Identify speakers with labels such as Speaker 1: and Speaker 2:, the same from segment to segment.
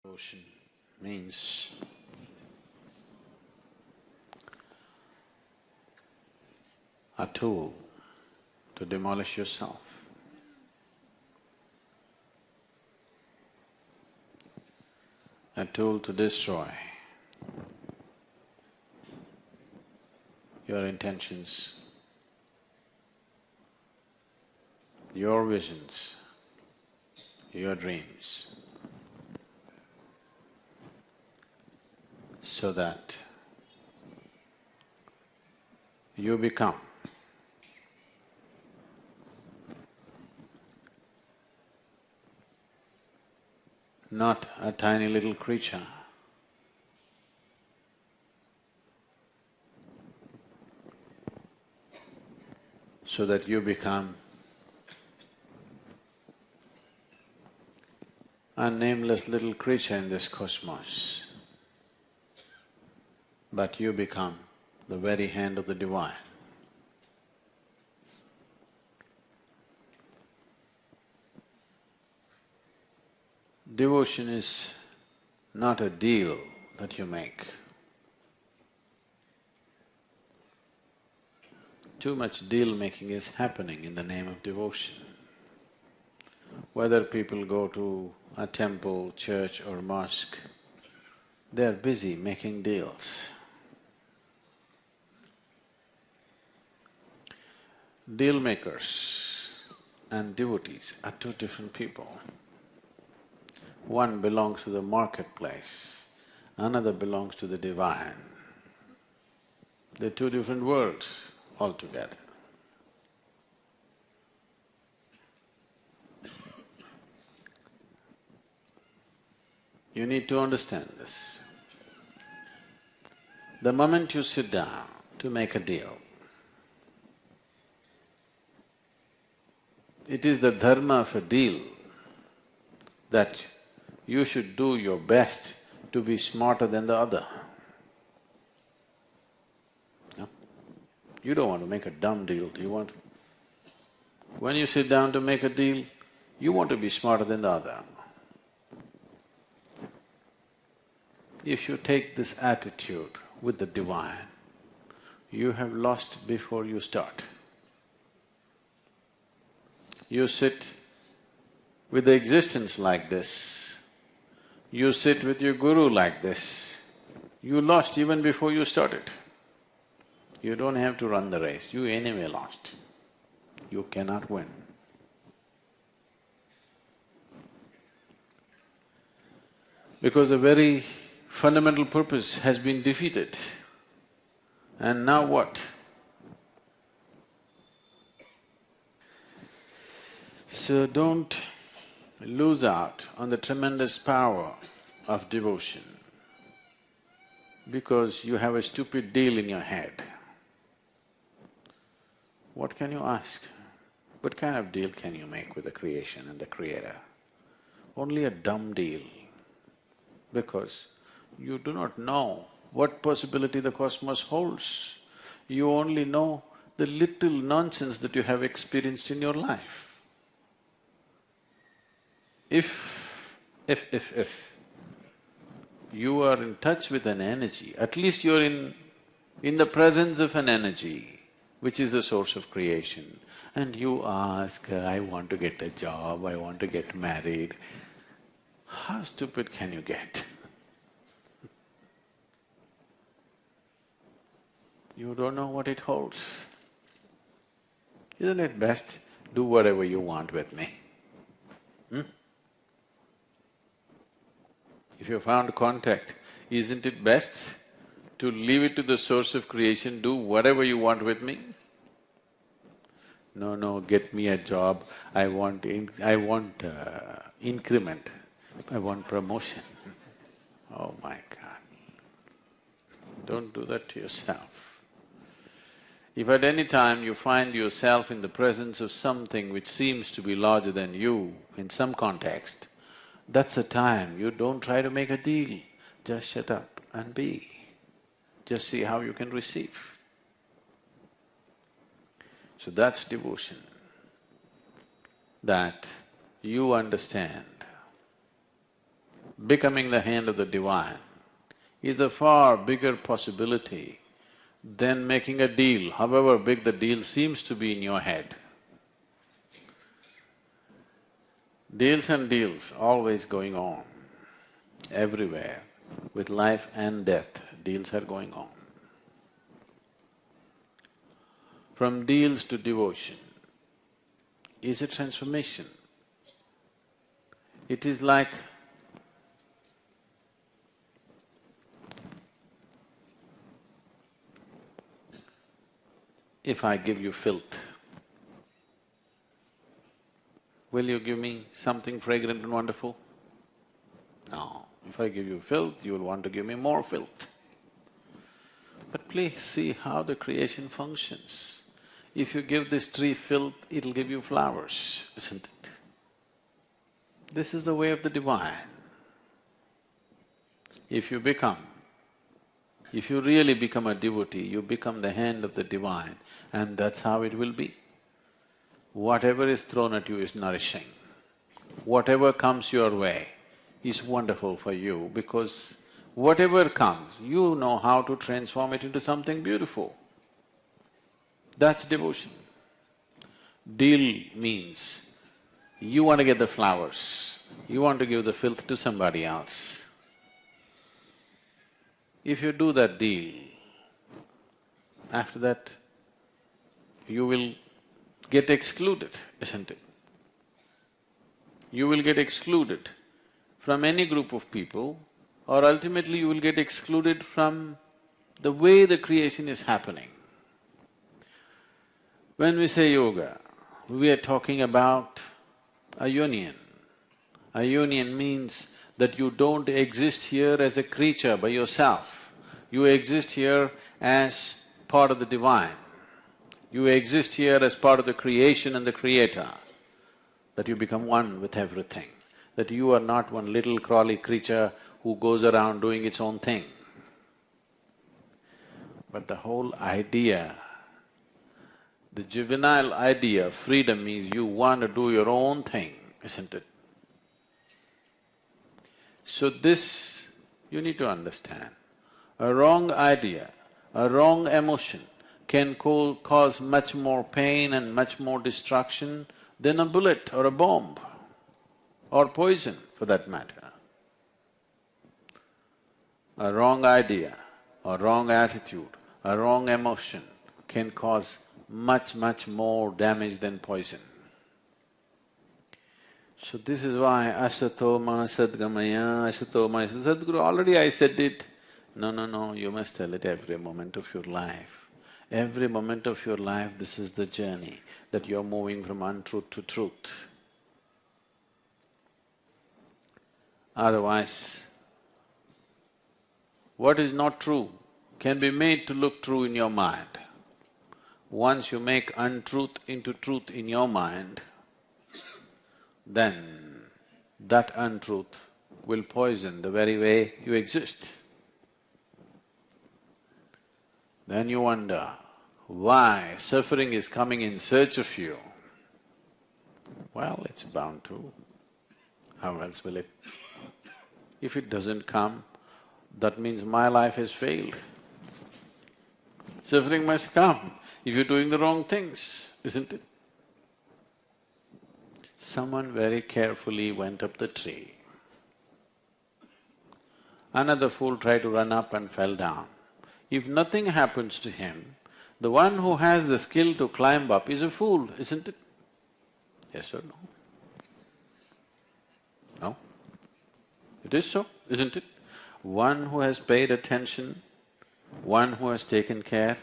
Speaker 1: Devotion means a tool to demolish yourself. A tool to destroy your intentions, your visions, your dreams, so that you become not a tiny little creature, so that you become a nameless little creature in this cosmos, but you become the very hand of the Divine. Devotion is not a deal that you make. Too much deal-making is happening in the name of devotion. Whether people go to a temple, church or mosque, they are busy making deals. Deal makers and devotees are two different people. One belongs to the marketplace, another belongs to the divine. They're two different worlds altogether. You need to understand this. The moment you sit down to make a deal, it is the dharma of a deal that you should do your best to be smarter than the other. No? You don't want to make a dumb deal, do you want to? When you sit down to make a deal, you want to be smarter than the other. If you take this attitude with the Divine, you have lost before you start. You sit with the existence like this, you sit with your guru like this, you lost even before you started. You don't have to run the race, you anyway lost. You cannot win. Because the very fundamental purpose has been defeated. And now what? So don't lose out on the tremendous power of devotion because you have a stupid deal in your head. What can you ask? What kind of deal can you make with the creation and the creator? Only a dumb deal, because you do not know what possibility the cosmos holds. You only know the little nonsense that you have experienced in your life. If you are in touch with an energy, at least you're in the presence of an energy which is the source of creation, and you ask, I want to get a job, I want to get married, how stupid can you get? You don't know what it holds. Isn't it best, do whatever you want with me? If you found contact, isn't it best to leave it to the source of creation, do whatever you want with me? No, get me a job, I want increment, I want promotion. Oh my God, don't do that to yourself. If at any time you find yourself in the presence of something which seems to be larger than you in some context, that's a time you don't try to make a deal, just shut up and be. Just see how you can receive. So that's devotion, that you understand becoming the hand of the divine is a far bigger possibility than making a deal, however big the deal seems to be in your head. Deals and deals always going on, everywhere. With life and death, deals are going on. From deals to devotion is a transformation. It is like if I give you filth, will you give me something fragrant and wonderful? No. If I give you filth, you will want to give me more filth. But please see how the creation functions. If you give this tree filth, it'll give you flowers, isn't it? This is the way of the divine. If you really become a devotee, you become the hand of the divine, and that's how it will be. Whatever is thrown at you is nourishing. Whatever comes your way is wonderful for you because whatever comes, you know how to transform it into something beautiful. That's devotion. Deal means you want to get the flowers, you want to give the filth to somebody else. If you do that deal, after that, you will get excluded, isn't it? You will get excluded from any group of people, or ultimately you will get excluded from the way the creation is happening. When we say yoga, we are talking about a union. A union means that you don't exist here as a creature by yourself. You exist here as part of the divine. You exist here as part of the creation and the creator, that you become one with everything, that you are not one little crawly creature who goes around doing its own thing. But the whole idea, the juvenile idea of freedom is you want to do your own thing, isn't it? So this you need to understand. A wrong idea, a wrong emotion can cause much more pain and much more destruction than a bullet or a bomb or poison for that matter. A wrong idea, a wrong attitude, a wrong emotion can cause much, much more damage than poison. So this is why asatoma sadgamaya, asatoma… Sadhguru, already I said it. No, you must tell it every moment of your life. Every moment of your life, this is the journey, that you're moving from untruth to truth. Otherwise, what is not true can be made to look true in your mind. Once you make untruth into truth in your mind, then that untruth will poison the very way you exist. Then you wonder why suffering is coming in search of you. Well, it's bound to. How else will it? If it doesn't come, that means my life has failed. Suffering must come if you're doing the wrong things, isn't it? Someone very carefully went up the tree. Another fool tried to run up and fell down. If nothing happens to him, the one who has the skill to climb up is a fool, isn't it? Yes or no? No? It is so, isn't it? One who has paid attention, one who has taken care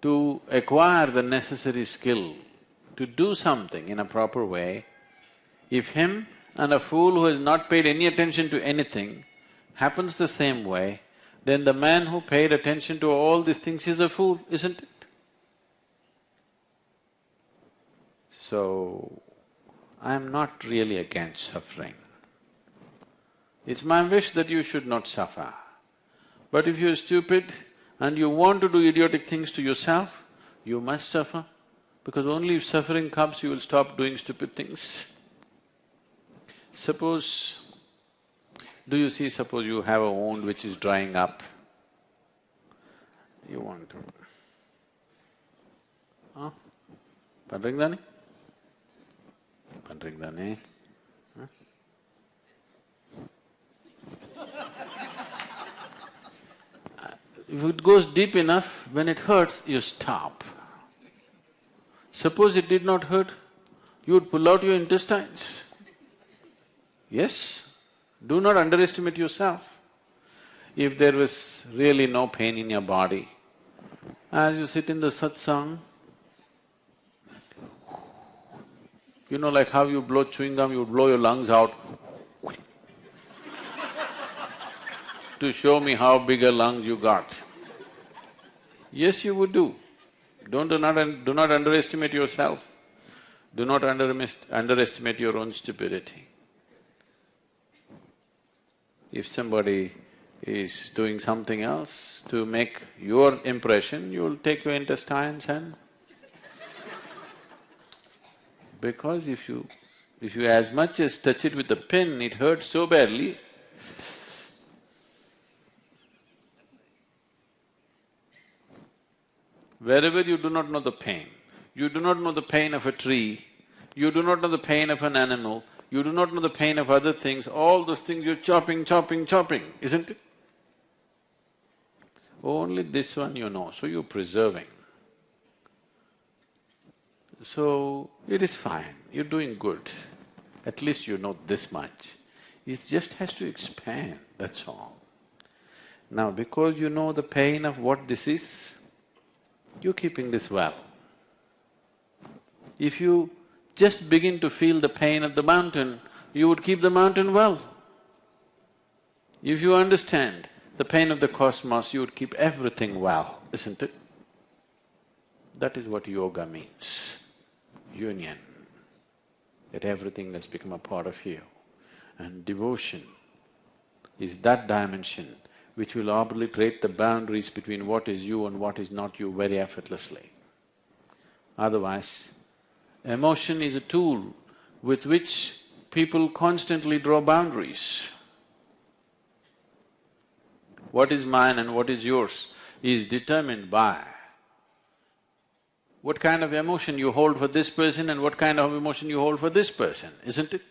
Speaker 1: to acquire the necessary skill to do something in a proper way, if him and a fool who has not paid any attention to anything happens the same way, then the man who paid attention to all these things is a fool, isn't it? So, I am not really against suffering. It's my wish that you should not suffer. But if you're stupid and you want to do idiotic things to yourself, you must suffer, because only if suffering comes you will stop doing stupid things. Suppose, do you see, suppose you have a wound which is drying up, you want to… Huh? Pandringdani? Pandringdani? Huh? If it goes deep enough, when it hurts, you stop. Suppose it did not hurt, you would pull out your intestines. Yes? Do not underestimate yourself. If there was really no pain in your body, as you sit in the satsang, you know, like how you blow chewing gum, you blow your lungs out to show me how big a lungs you got. Yes, you would do. Do not underestimate yourself. Do not underestimate your own stupidity. If somebody is doing something else to make your impression, you'll take your intestines and… Because if you as much as touch it with a pin, it hurts so badly. Wherever you do not know the pain, you do not know the pain of a tree, you do not know the pain of an animal, you do not know the pain of other things, all those things you're chopping, isn't it? Only this one you know, so you're preserving. So, it is fine, you're doing good. At least you know this much. It just has to expand, that's all. Now, because you know the pain of what this is, you're keeping this well. If you just begin to feel the pain of the mountain, you would keep the mountain well. If you understand the pain of the cosmos, you would keep everything well, isn't it? That is what yoga means, union, that everything has become a part of you. And devotion is that dimension which will obliterate the boundaries between what is you and what is not you very effortlessly. Otherwise, emotion is a tool with which people constantly draw boundaries. What is mine and what is yours is determined by what kind of emotion you hold for this person and what kind of emotion you hold for this person, isn't it?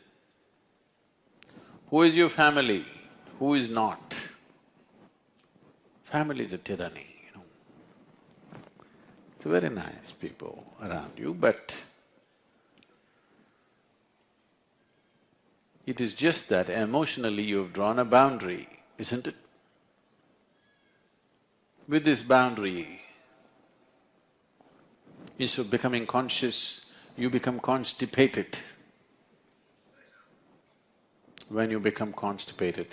Speaker 1: Who is your family, who is not? Family is a tyranny, you know. It's very nice people around you, but it is just that emotionally you've drawn a boundary, isn't it? With this boundary, instead of becoming conscious, you become constipated. When you become constipated,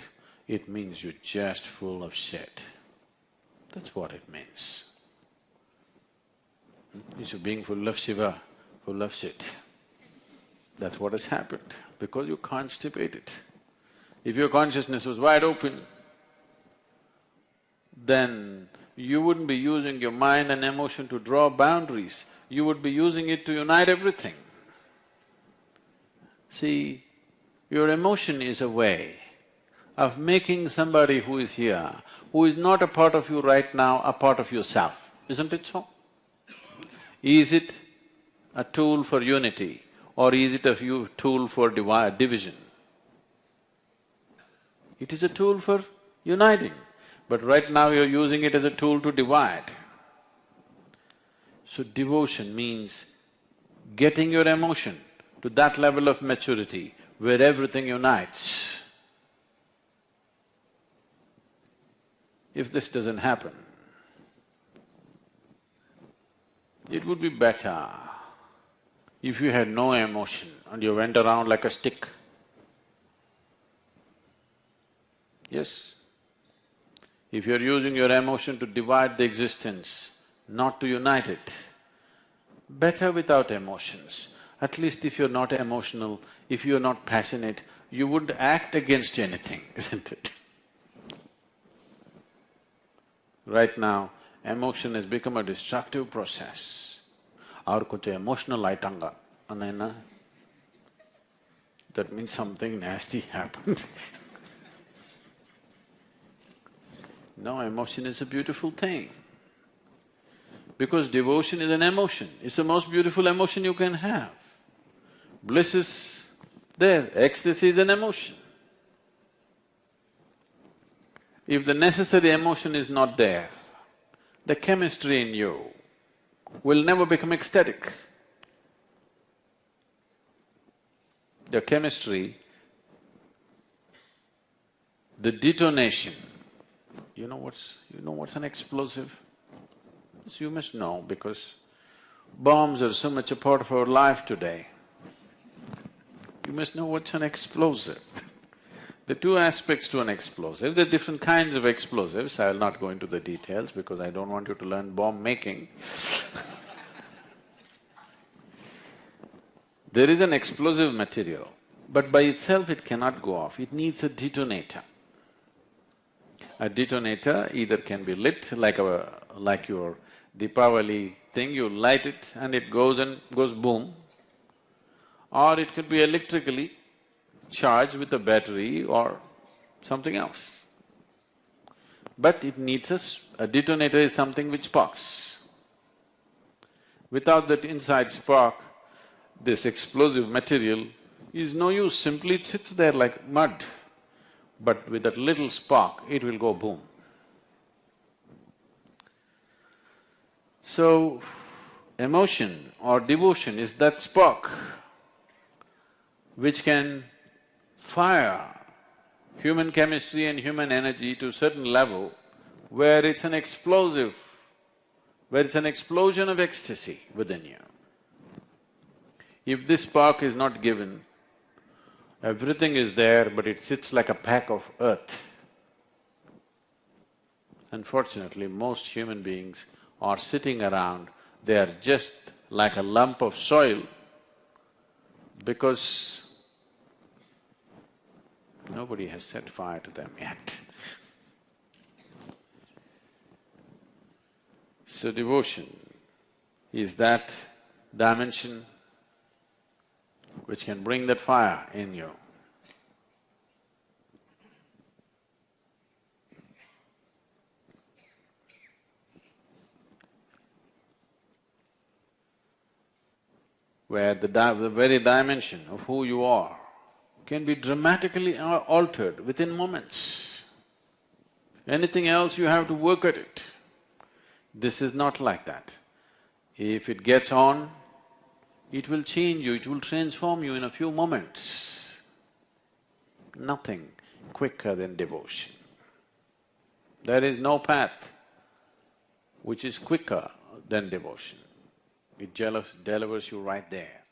Speaker 1: it means you're just full of shit. That's what it means. Instead of being full of Shiva, full of shit. That's what has happened, because you're constipated. If your consciousness was wide open, then you wouldn't be using your mind and emotion to draw boundaries, you would be using it to unite everything. See, your emotion is a way of making somebody who is here, who is not a part of you right now, a part of yourself, isn't it so? Is it a tool for unity or is it a tool for division? It is a tool for uniting, but right now you're using it as a tool to divide. So devotion means getting your emotion to that level of maturity where everything unites. If this doesn't happen, it would be better if you had no emotion and you went around like a stick. Yes? If you're using your emotion to divide the existence, not to unite it, better without emotions. At least if you're not emotional, if you're not passionate, you wouldn't act against anything, isn't it? Right now, emotion has become a destructive process. Aur kuch emotional aitanga, anayna. that means something nasty happened. No, emotion is a beautiful thing. Because devotion is an emotion, it's the most beautiful emotion you can have. Bliss is there, ecstasy is an emotion. If the necessary emotion is not there, the chemistry in you will never become ecstatic. The chemistry, the detonation, you know what's an explosive? Yes, you must know because bombs are so much a part of our life today. You must know what's an explosive. There are two aspects to an explosive. There are different kinds of explosives. I will not go into the details because I don't want you to learn bomb making. There is an explosive material, but by itself it cannot go off. It needs a detonator. A detonator either can be lit like your Deepavali thing, you light it and it goes boom, or it could be electrically charged with a battery or something else. But it needs a detonator is something which sparks. Without that inside spark, this explosive material is no use, simply it sits there like mud. But with that little spark, it will go boom. So, emotion or devotion is that spark which can fire human chemistry and human energy to a certain level where it's an explosive, where it's an explosion of ecstasy within you. If this spark is not given, everything is there but it sits like a pack of earth. Unfortunately, most human beings are sitting around, they are just like a lump of soil because nobody has set fire to them yet. So devotion is that dimension which can bring that fire in you. Where the very dimension of who you are can be dramatically altered within moments. Anything else you have to work at it. This is not like that. If it gets on, it will change you, it will transform you in a few moments. Nothing quicker than devotion. There is no path which is quicker than devotion. It delivers you right there.